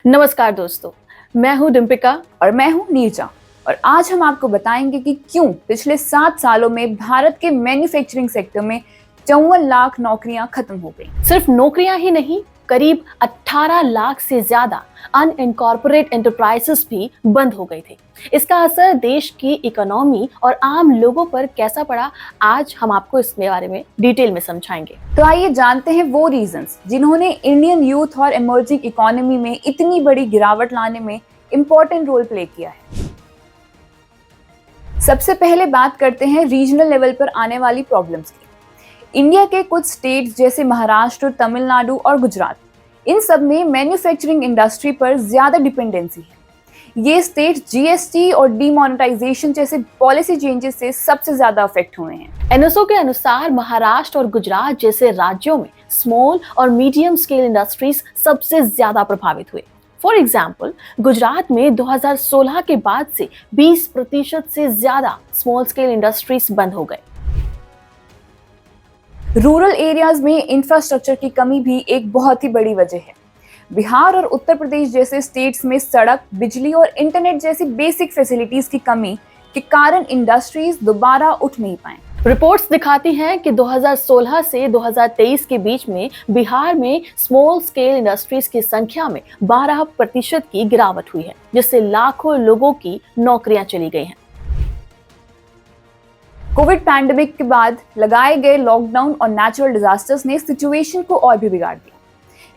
नमस्कार दोस्तों, मैं हूं डिम्पिका। और मैं हूं नीरजा। और आज हम आपको बताएंगे कि क्यों पिछले 7 सालों में भारत के मैन्युफैक्चरिंग सेक्टर में 54 लाख नौकरियां खत्म हो गई। सिर्फ नौकरियां ही नहीं, करीब 18 लाख से ज्यादा अनइनकॉर्पोरेट एंटरप्राइजेस भी बंद हो गए थे। इसका असर देश की इकोनॉमी और आम लोगों पर कैसा पड़ा, आज हम आपको इसके बारे में डिटेल में समझाएंगे। तो आइए जानते हैं वो रीजंस जिन्होंने इंडियन यूथ और इमर्जिंग इकोनॉमी में इतनी बड़ी गिरावट लाने में इम्पोर्टेंट रोल प्ले किया है। सबसे पहले बात करते हैं रीजनल लेवल पर आने वाली प्रॉब्लम्स की। इंडिया के कुछ स्टेट्स जैसे महाराष्ट्र, तमिलनाडु और गुजरात, इन सब में मैन्युफैक्चरिंग इंडस्ट्री पर ज्यादा डिपेंडेंसी है। ये स्टेट्स जीएसटी और डीमोनेटाइजेशन जैसे पॉलिसी चेंजेस से सबसे ज्यादा अफेक्ट हुए हैं। एनएसओ के अनुसार महाराष्ट्र और गुजरात जैसे राज्यों में स्मॉल और मीडियम स्केल इंडस्ट्रीज सबसे ज्यादा प्रभावित हुए। फॉर एग्जाम्पल, गुजरात में 2016 के बाद से 20% से ज्यादा स्मॉल स्केल इंडस्ट्रीज बंद हो गए। रूरल एरियाज में इंफ्रास्ट्रक्चर की कमी भी एक बहुत ही बड़ी वजह है। बिहार और उत्तर प्रदेश जैसे स्टेट्स में सड़क, बिजली और इंटरनेट जैसी बेसिक फैसिलिटीज की कमी के कारण इंडस्ट्रीज दोबारा उठ नहीं पाए। रिपोर्ट्स दिखाती हैं कि 2016 से 2023 के बीच में बिहार में स्मॉल स्केल इंडस्ट्रीज की संख्या में 12% की गिरावट हुई है, जिससे लाखों लोगों की नौकरियां चली गई हैं। कोविड पैंडेमिक के बाद लगाए गए लॉकडाउन और नेचुरल डिजास्टर्स ने सिचुएशन को और भी बिगाड़ दिया।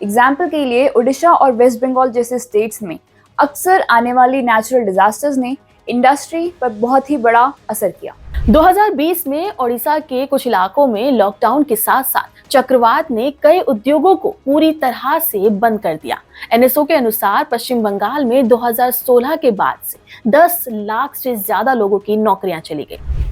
एग्जाम्पल के लिए उड़ीसा और वेस्ट बंगाल जैसे स्टेट्स में अक्सर आने वाली नेचुरल डिजास्टर्स ने इंडस्ट्री पर बहुत ही बड़ा असर किया। 2020 में ओडिशा के कुछ इलाकों में लॉकडाउन के साथ साथ चक्रवात ने कई उद्योगों को पूरी तरह से बंद कर दिया। एनएसओ के अनुसार पश्चिम बंगाल में 2016 के बाद से 10 लाख से ज्यादा लोगों की नौकरियां चली गई।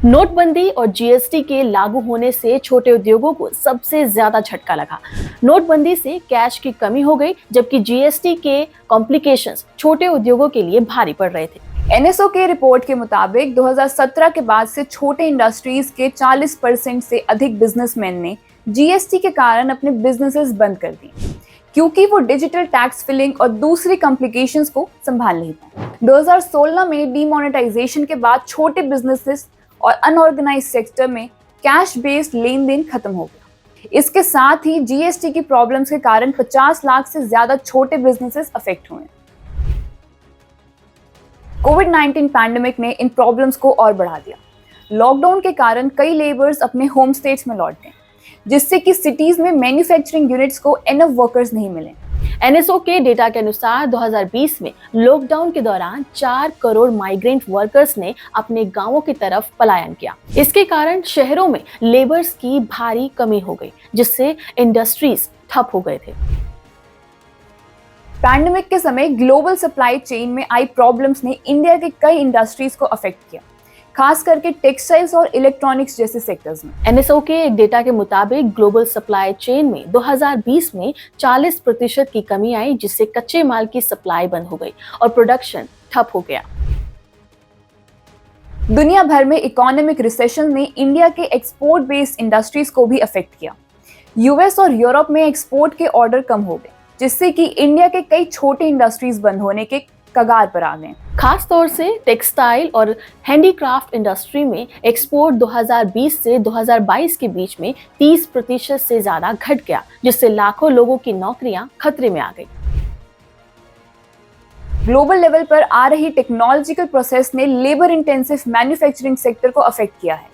नोटबंदी और जीएसटी के लागू होने से छोटे उद्योगों को सबसे ज्यादा झटका लगा। नोटबंदी से कैश की कमी हो गई, जबकि जीएसटी के कॉम्प्लिकेशंस छोटे उद्योगों के लिए भारी पड़ रहे थे। एनएसओ के रिपोर्ट के मुताबिक 2017 के बाद से छोटे इंडस्ट्रीज के 40% से अधिक बिजनेसमैन ने जीएसटी के कारण अपने बिजनेसेस बंद कर दिए, क्योंकि वो डिजिटल टैक्स फिलिंग और दूसरी कॉम्प्लिकेशंस को संभाल नहीं पाए। 2016 में डीमोनेटाइजेशन के बाद छोटे बिजनेसेस और अनऑर्गेनाइज्ड सेक्टर में कैश बेस्ड लेन देन खत्म हो गया। इसके साथ ही जीएसटी की प्रॉब्लम्स के कारण 50 लाख से ज्यादा छोटे बिजनेसेस अफेक्ट हुए। कोविड-19 पैंडेमिक ने इन प्रॉब्लम्स को और बढ़ा दिया। लॉकडाउन के कारण कई लेबर्स अपने होम स्टेट्स में लौट गए, जिससे कि सिटीज में मैन्युफैक्चरिंग यूनिट्स को एनफ वर्कर्स नहीं मिले। एनएसओ के डेटा के अनुसार 2020 में लॉकडाउन के दौरान 4 करोड़ माइग्रेंट वर्कर्स ने अपने गांवों की तरफ पलायन किया। इसके कारण शहरों में लेबर्स की भारी कमी हो गई, जिससे इंडस्ट्रीज ठप हो गए थे। पैंडेमिक के समय ग्लोबल सप्लाई चेन में आई प्रॉब्लम्स ने इंडिया के कई इंडस्ट्रीज को अफेक्ट किया, खास करके टेक्सटाइल्स और इलेक्ट्रॉनिक्स जैसे सेक्टर्स में। एनएसओ के एक डेटा के मुताबिक ग्लोबल सप्लाई चेन में 2020 में 40% की कमी आई, जिससे कच्चे माल की सप्लाई बंद हो गई और प्रोडक्शन ठप हो गया। दुनिया भर में इकोनॉमिक रिसेशन ने इंडिया के एक्सपोर्ट बेस्ड इंडस्ट्रीज को भी अफेक्ट किया। यूएस और यूरोप में एक्सपोर्ट के ऑर्डर कम हो गए, जिससे कि इंडिया के कई छोटे इंडस्ट्रीज बंद होने के कगार पर आ गए। खास तौर से टेक्सटाइल और हैंडीक्राफ्ट इंडस्ट्री में एक्सपोर्ट 2020 से 2022 के बीच में 30% से ज्यादा घट गया, जिससे लाखों लोगों की नौकरियां खतरे में आ गई। ग्लोबल लेवल पर आ रही टेक्नोलॉजिकल प्रोसेस ने लेबर इंटेंसिव मैन्युफैक्चरिंग सेक्टर को अफेक्ट किया है।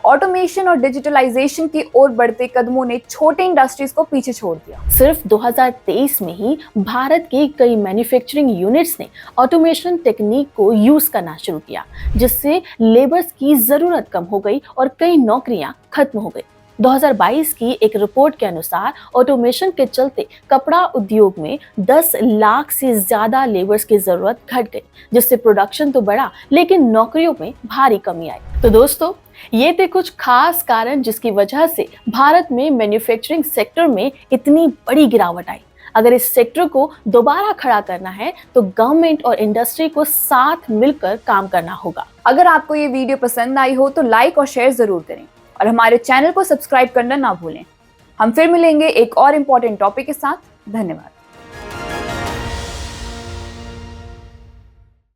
ऑटोमेशन और डिजिटलाइजेशन की ओर बढ़ते कदमों ने छोटे इंडस्ट्रीज को पीछे छोड़ दिया। सिर्फ 2023 में ही भारत के कई मैन्युफैक्चरिंग यूनिट्स ने ऑटोमेशन टेक्निक को यूज करना शुरू किया, जिससे लेबर्स की जरूरत कम हो गई और कई नौकरियां खत्म हो गई। 2022 की एक रिपोर्ट के अनुसार ऑटोमेशन के चलते कपड़ा उद्योग में 10 लाख से ज्यादा लेबर्स की जरूरत घट गई, जिससे प्रोडक्शन तो बढ़ा लेकिन नौकरियों में भारी कमी आई। तो दोस्तों, ये थे कुछ खास कारण जिसकी वजह से भारत में मैन्युफैक्चरिंग सेक्टर में इतनी बड़ी गिरावट आई। अगर इस सेक्टर को दोबारा खड़ा करना है तो गवर्नमेंट और इंडस्ट्री को साथ मिलकर काम करना होगा। अगर आपको ये वीडियो पसंद आई हो तो लाइक और शेयर जरूर करें और हमारे चैनल को सब्सक्राइब करना ना भूलें। हम फिर मिलेंगे एक और इम्पोर्टेंट टॉपिक के साथ। धन्यवाद।